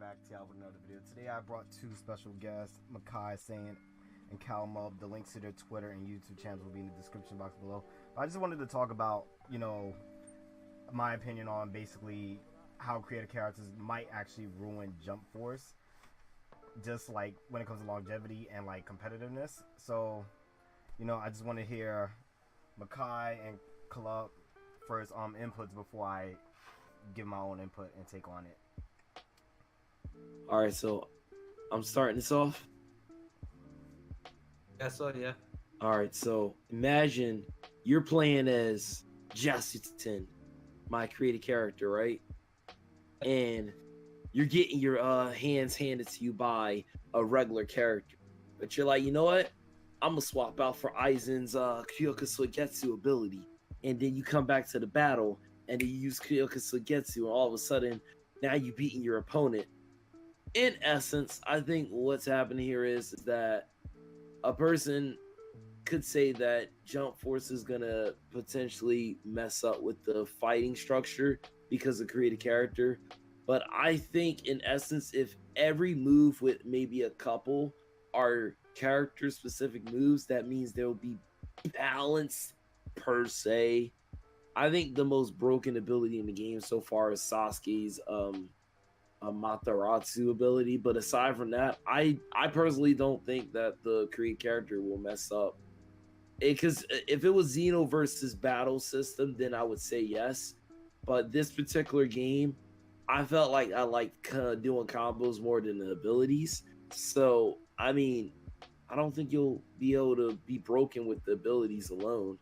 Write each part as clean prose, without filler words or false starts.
back to y'all with another video. Today I brought two special guests, Makai Sayian and Calmub. The links to their Twitter and YouTube channels will be in the description box below. I just wanted to talk about, my opinion on basically how creative characters might actually ruin Jump Force, just like when it comes to longevity and like competitiveness. So, I just want to hear Makai and Kalub first inputs before I give my own input and take on it. All right, so I'm starting this off. Yeah. All right, so imagine you're playing as Justin, my creative character, right? And you're getting your hands handed to you by a regular character, but you're like, you know what? I'm gonna swap out for Aizen's Kyoka Suigetsu ability, and then you come back to the battle, and then you use Kyoka Suigetsu, and all of a sudden, now you beating your opponent. In essence, I think what's happening here is that a person could say that Jump Force is gonna potentially mess up with the fighting structure because of creative character. But I think in essence, if every move with maybe a couple are character specific moves, that means there will be balance per se. I think the most broken ability in the game so far is Sasuke's Mataratsu ability, but aside from that, I personally don't think that the create character will mess up. Because if it was Xeno versus battle system, then I would say yes. But this particular game, I felt like I liked doing combos more than the abilities. So I mean, I don't think you'll be able to be broken with the abilities alone.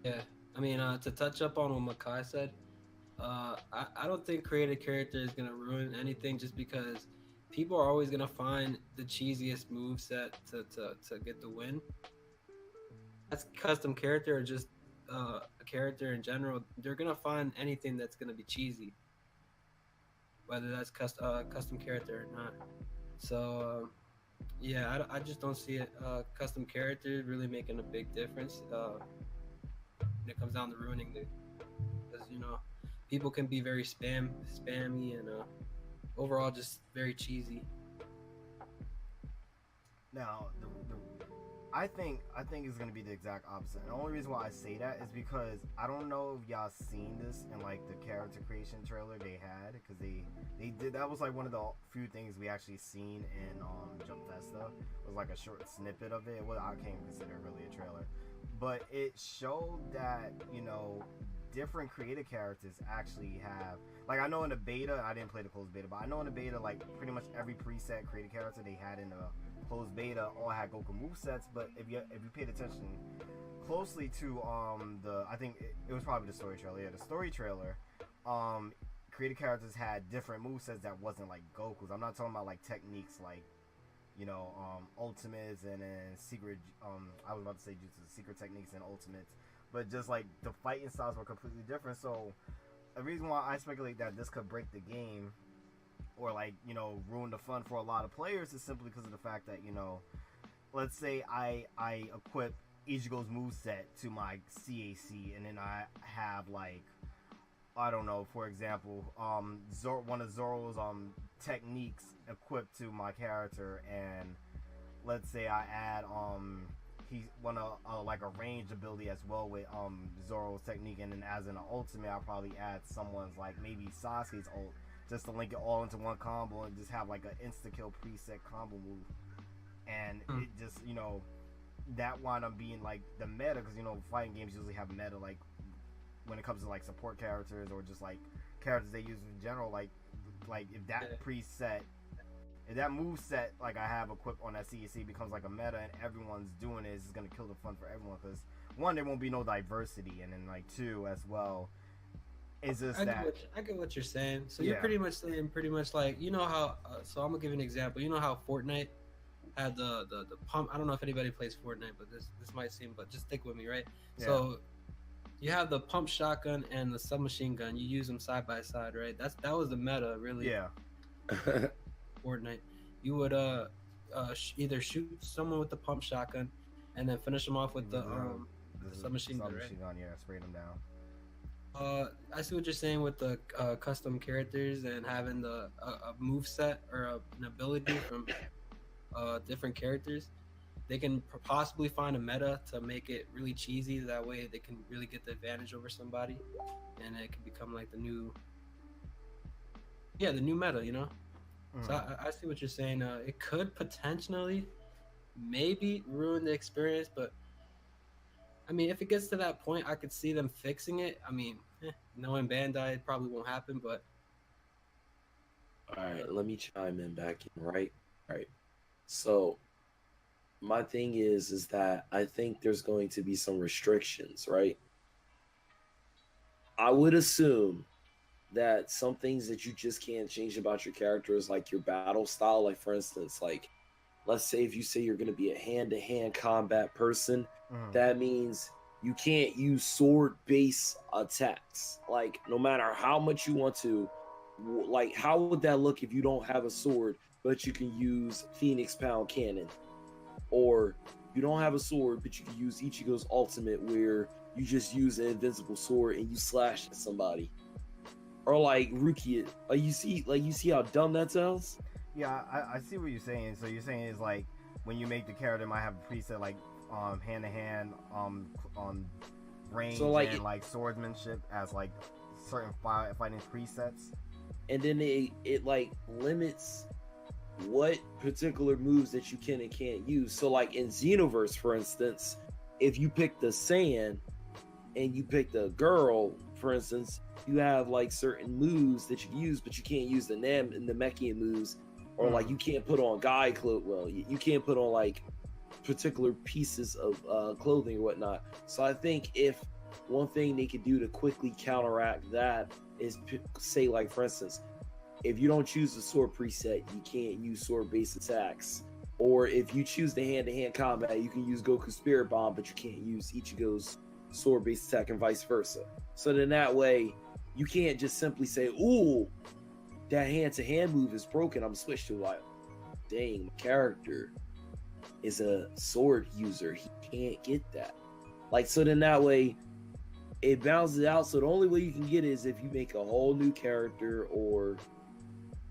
Yeah, I mean, to touch up on what Makai said, I don't think creative character is gonna ruin anything just because people are always gonna find the cheesiest move set to get the win. That's custom character or just a character in general. They're gonna find anything that's gonna be cheesy, whether that's custom character or not. So yeah, I just don't see it. Custom character really making a big difference when it comes down to ruining the, because people can be very spammy and overall just very cheesy. Now, I think it's gonna be the exact opposite. And the only reason why I say that is because I don't know if y'all seen this in like the character creation trailer they had, because they did, that was like one of the few things we actually seen in Jump Festa. It was like a short snippet of it. Well, I can't consider it really a trailer, but it showed that different creative characters actually have, like, I know in the beta, I didn't play the closed beta, but I know in the beta, like, pretty much every preset creative character they had in the closed beta all had Goku movesets. But if you paid attention closely to I think it was probably the story trailer. Yeah, the story trailer, creative characters had different movesets that wasn't like Goku's. I'm not talking about like techniques like ultimates and then secret I was about to say jutsu, secret techniques and ultimates, but just like the fighting styles were completely different. So the reason why I speculate that this could break the game or like ruin the fun for a lot of players is simply because of the fact that let's say I equip Ichigo's moveset to my CAC, and then I have like, I don't know, for example, one of Zoro's techniques equipped to my character, and let's say I add he's one of like a ranged ability as well with Zoro's technique, and then as an ultimate I'll probably add someone's like maybe Sasuke's ult, just to link it all into one combo and just have like an insta kill preset combo move. And it just that wind up being like the meta, because fighting games usually have meta, like when it comes to like support characters or just like characters they use in general, like if that preset, if that move set like I have equipped on that CEC becomes like a meta and everyone's doing it, it's gonna kill the fun for everyone, because one, there won't be no diversity, and then like two as well, is just I get what you're saying. So you're pretty much saying like, how so I'm gonna give you an example. You know how Fortnite had the pump. I don't know if anybody plays Fortnite, but this might seem, but just stick with me, right? Yeah. So you have the pump shotgun and the submachine gun. You use them side by side, right? That was the meta, really. Yeah. Fortnite. You would either shoot someone with the pump shotgun and then finish them off with the submachine gun, right? Yeah, spray them down. I see what you're saying with the custom characters and having the a move set or an ability from different characters. They can possibly find a meta to make it really cheesy. That way, they can really get the advantage over somebody, and it can become like the new, yeah, the new meta. You know. So Mm. I see what you're saying. It could potentially, maybe ruin the experience, but I mean, if it gets to that point, I could see them fixing it. I mean, knowing Bandai, it probably won't happen, but All right, let me chime in back in, right? All right. So my thing is that I think there's going to be some restrictions, right? I would assume that some things that you just can't change about your characters, like your battle style, like for instance, like let's say if you say you're going to be a hand-to-hand combat person, Mm. that means you can't use sword-based attacks. Like no matter how much you want to, like how would that look if you don't have a sword but you can use Phoenix Pound Cannon? Or you don't have a sword but you can use Ichigo's ultimate where you just use an invincible sword and you slash at somebody. Or like Rukia, like you see how dumb that sounds? Yeah, I see what you're saying. So you're saying is like when you make the character, it might have a preset like hand to hand on range So like and like swordsmanship as like certain fighting presets. and then it like limits what particular moves that you can and can't use. So like in Xenoverse, for instance, if you pick the Saiyan and you pick the girl, for instance, you have like certain moves that you can use, but you can't use the Namekian moves, or like you can't put on guy clothes. Well, you can't put on like particular pieces of clothing or whatnot. So I think if one thing they could do to quickly counteract that is say like for instance, if you don't choose the sword preset, you can't use sword-based attacks. Or if you choose the hand-to-hand combat, you can use Goku's Spirit Bomb, but you can't use Ichigo's sword-based attack and vice versa. So then that way, you can't just simply say, ooh, that hand-to-hand move is broken, I'm switched to like, dang, my character is a sword user. He can't get that. Like, so then that way, it balances out. So the only way you can get it is if you make a whole new character, or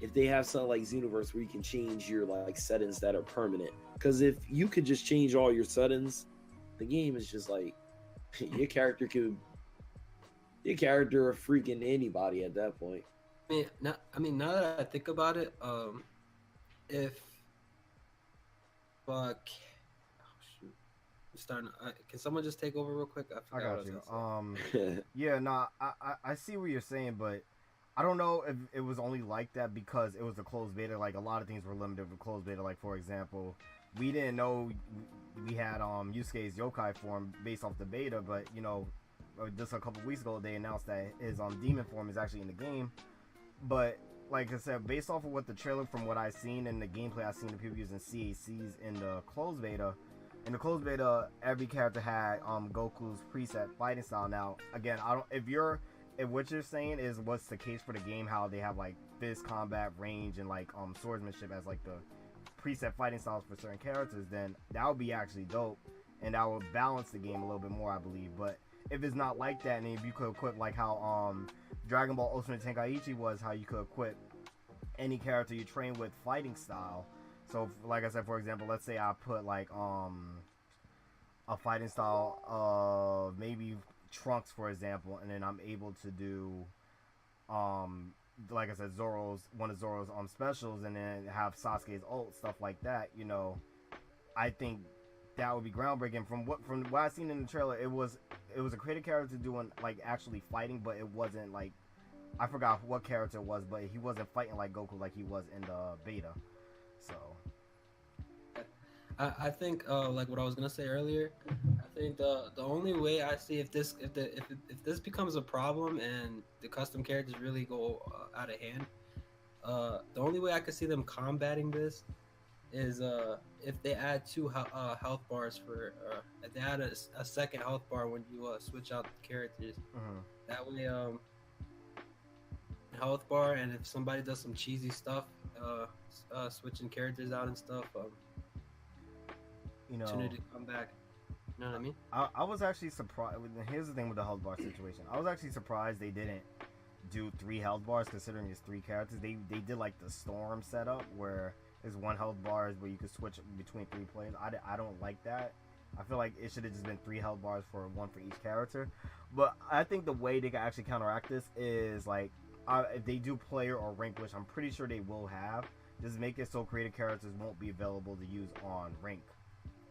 if they have something like Xenoverse where you can change your like settings that are permanent. Because if you could just change all your settings, the game is just like your character a freaking anybody at that point. Now that I think about it, if fuck, oh shoot, I'm starting. Can someone just take over real quick? I I forgot got what you. I was gonna say. Yeah, nah, I see what you're saying, but I don't know if it was only like that because it was a closed beta. Like a lot of things were limited with closed beta. Like for example, we didn't know we had Yusuke's yokai form based off the beta, but you know, just a couple weeks ago they announced that his demon form is actually in the game. But like I said, based off of what the trailer, from what I've seen in the gameplay, I've seen the people using CACs in the closed beta. In the closed beta, every character had Goku's preset fighting style. Now, again, I don't. If what you're saying is what's the case for the game, how they have like fist combat, range, and like swordsmanship as like the preset fighting styles for certain characters, then that would be actually dope, and that would balance the game a little bit more, I believe. But if it's not like that, and if you could equip like how Dragon Ball Ultimate Tenkaichi was, how you could equip any character you train with fighting style. So, like I said, for example, let's say I put like a fighting style of maybe Trunks, for example, and then I'm able to do like I said, one of Zoro's specials, and then have Sasuke's ult, stuff like that. You know, I think that would be groundbreaking. From what I've seen in the trailer, it was a creative character doing like actually fighting, but it wasn't like, I forgot what character it was, but he wasn't fighting like Goku like he was in the beta. So I think like what I was gonna say earlier, I think the only way I see if this becomes a problem and the custom characters really go out of hand, the only way I could see them combating this is if they add two health bars for if they add a second health bar when you switch out the characters. That way health bar, and if somebody does some cheesy stuff, switching characters out and stuff, you know, opportunity to come back. You know what I mean? I was actually surprised. Here's the thing with the health bar situation. I was actually surprised they didn't do 3 health bars, considering it's 3 characters. They did like the storm setup where there's 1 health bar where you could switch between 3 players. I don't like that. I feel like it should have just been 3 health bars for 1 for each character. But I think the way they can actually counteract this is like if they do player or rank, which I'm pretty sure they will have, just make it so creative characters won't be available to use on rank.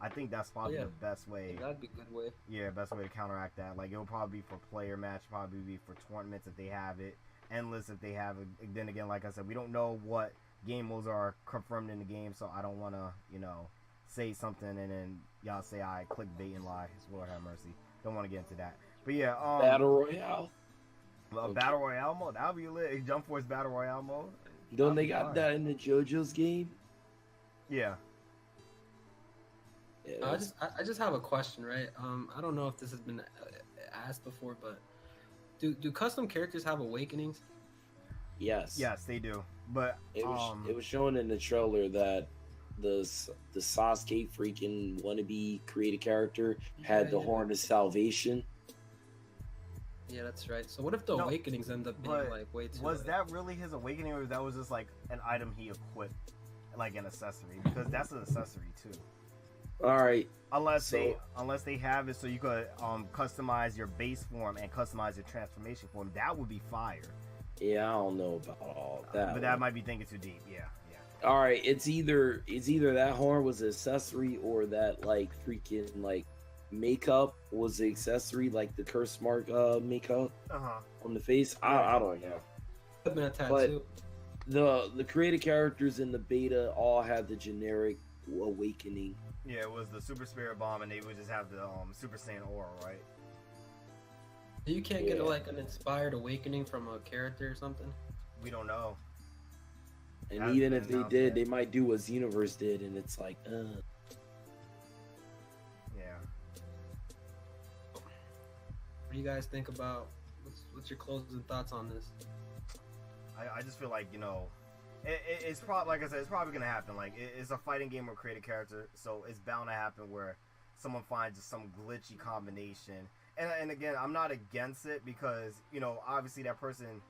I think that's probably the best way. That'd be a good way. Yeah, best way to counteract that. Like, it'll probably be for player match, probably be for tournaments if they have it, endless if they have it. Then again, like I said, we don't know what game modes are confirmed in the game, so I don't want to, say something and then y'all say I clickbait and lie. Lord have mercy. Don't want to get into that. But yeah, Battle Royale. Battle Royale mode. That'll be lit. Jump Force Battle Royale mode. Don't they got that in the JoJo's game? Yeah. I just have a question, right? I don't know if this has been asked before, but do custom characters have awakenings? Yes. Yes, they do. But it was shown in the trailer that the Sasuke freaking wannabe creative character had the Horn of Salvation. Yeah, that's right. So what if the awakenings end up being like way too? Was that really his awakening, or that was just like an item he equipped, like an accessory? Because that's an accessory too. All right. Unless they have it so you could customize your base form and customize your transformation form, that would be fire. Yeah, I don't know about all that. But that might be thinking too deep. Yeah. All right, it's either that horn was an accessory or that like freaking like makeup was the accessory, like the curse mark makeup on the face. I don't know. Could have been a tattoo. But the creative characters in the beta all have the generic awakening. Yeah, it was the Super Spirit Bomb, and they would just have the Super Saiyan Aura, right? You can't get like an inspired awakening from a character or something? We don't know. And even if they did, they might do what Xenoverse did, and it's like, Yeah. What do you guys think about? What's your closing thoughts on this? I just feel like, it's probably, like I said, it's probably gonna happen. Like, it's a fighting game with creative character, so it's bound to happen where someone finds just some glitchy combination. And again, I'm not against it because obviously that person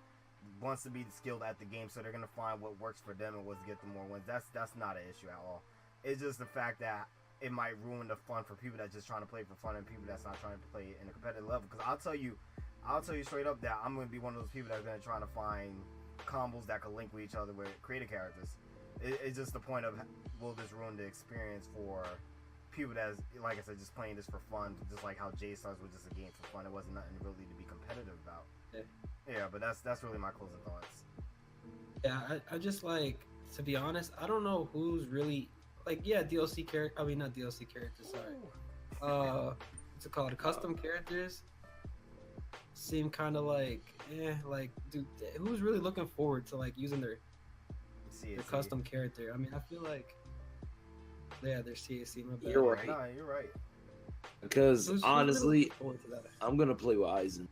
wants to be skilled at the game, so they're gonna find what works for them and what's get them more wins. That's not an issue at all. It's just the fact that it might ruin the fun for people that's just trying to play for fun and people that's not trying to play in a competitive level. Because I'll tell you straight up that I'm gonna be one of those people that's gonna try to find combos that can link with each other with creative characters. It's just the point of, will this ruin the experience for people that's, like I said, just playing this for fun, just like how J-Stars was just a game for fun. It wasn't nothing really to be competitive about. Yeah, but that's really my closing thoughts. Yeah, I just like, to be honest, I don't know who's really like, DLC character. I mean, not DLC characters. Sorry. What's it called? Custom characters seem kind of like, like, dude, who's really looking forward to like using their custom character? I mean, I feel like, their CAC. My bad. You're right. No, you're right. Because honestly, I'm gonna play with Aizen.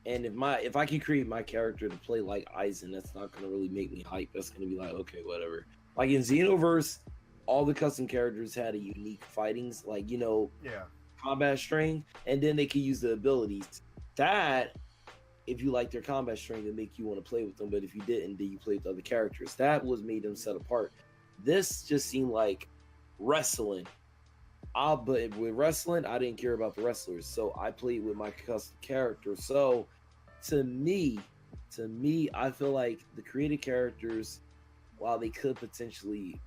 And if I can create my character to play like Aizen, that's not gonna really make me hype. That's gonna be like, okay, whatever. Like in Xenoverse, all the custom characters had a unique fightings, like combat string, and then they could use the abilities. That, if you like their combat string, it make you want to play with them. But if you didn't, then you play with other characters. That was made them set apart. This just seemed like wrestling. But with wrestling, I didn't care about the wrestlers, so I played with my custom character. So, to me, I feel like the creative characters, while they could potentially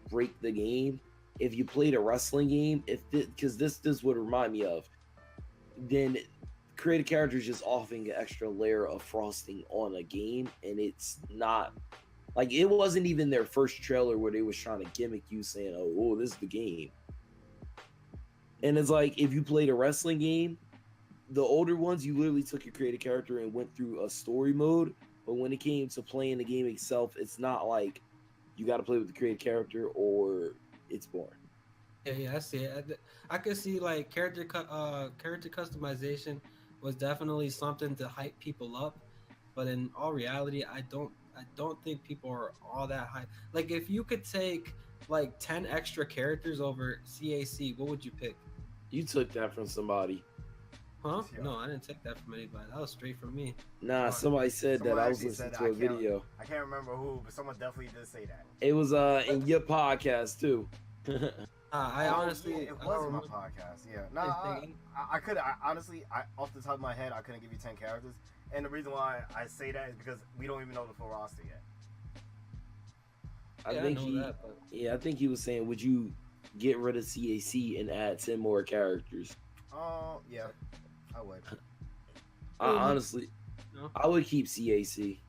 break the game, if you played a wrestling game, because this would remind me of, then creative characters just offering an extra layer of frosting on a game, and it's not like, it wasn't even their first trailer where they was trying to gimmick you saying, oh, this is the game. And it's like, if you played a wrestling game, the older ones, you literally took your creative character and went through a story mode. But when it came to playing the game itself, it's not like you got to play with the creative character or it's boring. Yeah, I see it. I could see like character customization was definitely something to hype people up, but in all reality, I don't think people are all that hype. Like, if you could take like 10 extra characters over CAC, what would you pick? You took that from somebody. Huh? Yeah. No, I didn't take that from anybody. That was straight from me. Nah, Oh, somebody said Someone that. I was actually listening said to that. a video. I can't remember who, but someone definitely did say that. It was in your podcast too. I Oh, honestly, yeah, I it don't was in my remember. podcast. Yeah, no, Anything. I could. I honestly, off the top of my head, I couldn't give you 10 characters, and the reason why I say that is because we don't even know the full roster yet. I Yeah, think I know he, that, but yeah, I think he was saying, would you get rid of CAC and add 10 more characters? Oh, yeah, I would. Honestly, No. I would keep CAC.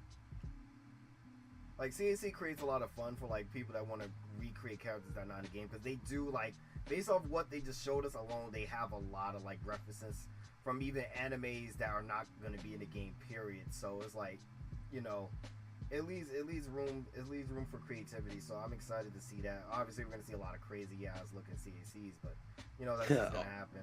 Like CAC creates a lot of fun for like people that want to recreate characters that are not in the game, because they do, like, based off what they just showed us alone, they have a lot of like references from even animes that are not going to be in the game. Period. So it's like, you know, it leaves room for creativity. So I'm excited to see that. Obviously, we're going to see a lot of crazy ass looking CACs, but you know that's just going to happen.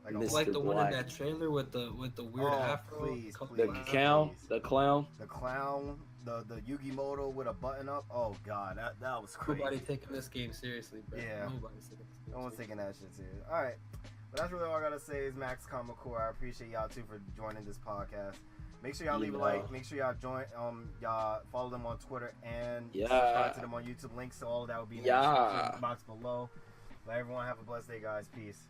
Like, Mr. like the one in Black. that trailer with the weird Oh, afro. please, couple The please. of- clown, please. the clown. the clown, the Yugimoto with a button up. Oh god, that was crazy. Nobody taking this game seriously, bro. Yeah. Nobody's taking this game No one's seriously. taking that shit serious. All right, but that's really all I gotta say is Max Kamakura. I appreciate y'all too for joining this podcast. Make sure y'all leave a Yeah. like. Make sure y'all join. Y'all follow them on Twitter and Yeah. subscribe to them on YouTube. Links to all of that will be in the Yeah. description box below. But everyone have a blessed day, guys. Peace.